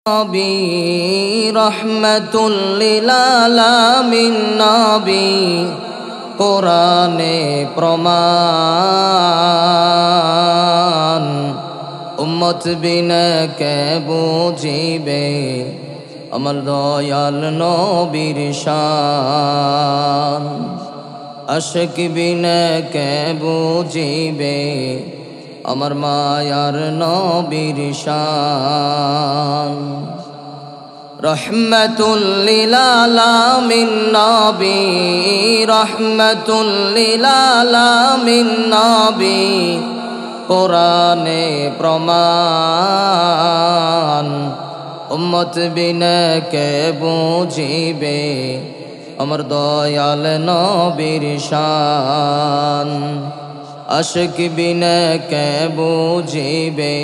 নবী রহমাতুল লিল আলামিন নবী কোরআনে প্রমাণ উম্মত বিনা কে বুঝিবে আমার দয়াল নবীর শান আশিক বিনা কে বুঝিবে আমার মায়ার নবীর শান রহমাতুল লিল আলামিন নবী রহমাতুল লিল আলামিন নবী কোরআনে প্রমাণ উম্মত বিনা কে বুঝিবে আমার দয়াল নবীর শান আশিক বিনা কে বুঝিবে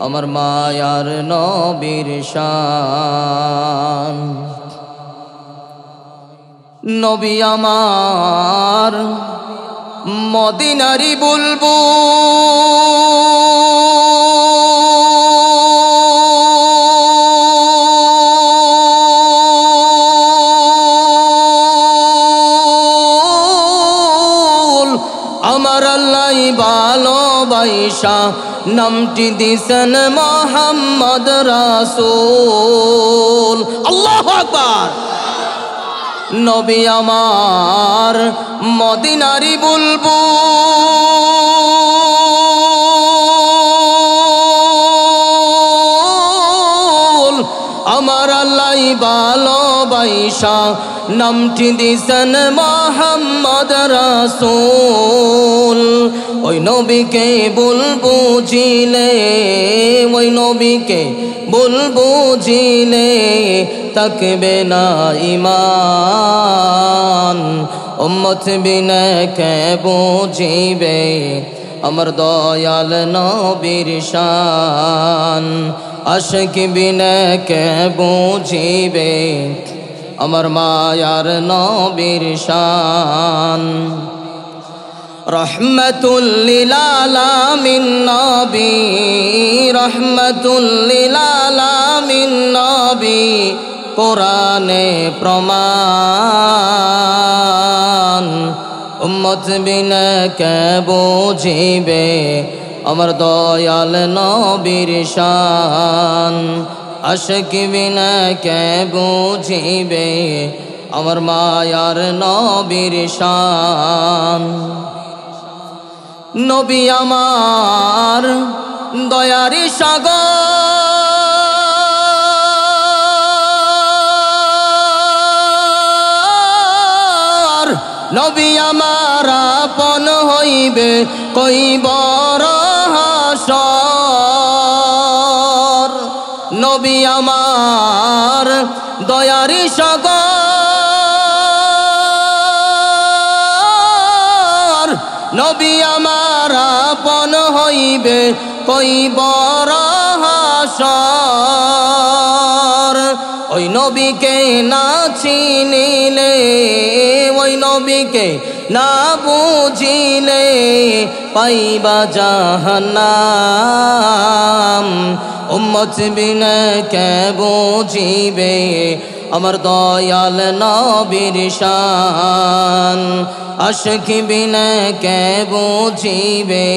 আমার মায়ার নবীর শান নবী আমার মদিনারি বুলবুল আমার আল্লাহ ভালোবাসা নামটি দিছেন মোহাম্মদ রাসূল আল্লাহু আকবার নবী আমার মদিনারি বুলবুল আমার আল্লাহ ভালোবাসা নামটি দিছেন মোহাম্মদ রাসূল ওই নবীকে বলবো জিলে ওই নবীকে বলবো জিলে তাকবে না ঈমান উম্মত বিনা কে বুঝিবে আমার দয়াল নবীর শান আশিক বিনা কে বুঝিবে আমার মায়ার নবীর শান রহমাতুল লিল আলামিন নবী রহমাতুল লিল আলামিন নবী কোরআনে প্রমাণ উম্মত বিনা কে বুঝিবে আমার দয়াল নবীর শান আশিক বিনা কে বুঝিবে আমার মায়ার নবীর শান নবী আমার দয়ারি সাগর নবী আমার আপন হইবে কই বড় হাসর নবী আমার দয়ারি সাগর নবী আমার আপন হইবে কই বড় হাসর ওই নবীকে না চিনিলে ওই নবীকে না বুঝিলে পাইবা জাহান্নাম উম্মত বিনা কে বুঝিবে আমার দয়াল নবীর শান আশিক বিনা কে বুঝিবে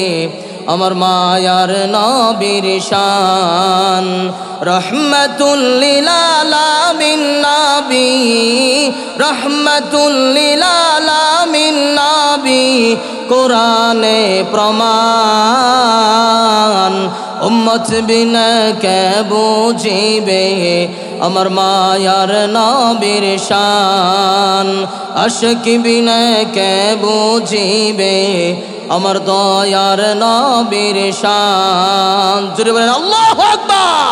আমার মায়ার নবীর শান রহমাতুল লিল আলামিন নবী রহমাতুল লিল আলামিন নবী কোরআনে প্রমাণ উম্মত বিনা কে বুঝিবে আমার মায়ার নবীর শান আশিক বিনা কে বুঝিবে আমার দয়ার নবীর শান জোরে বলেন আল্লাহু আকবার।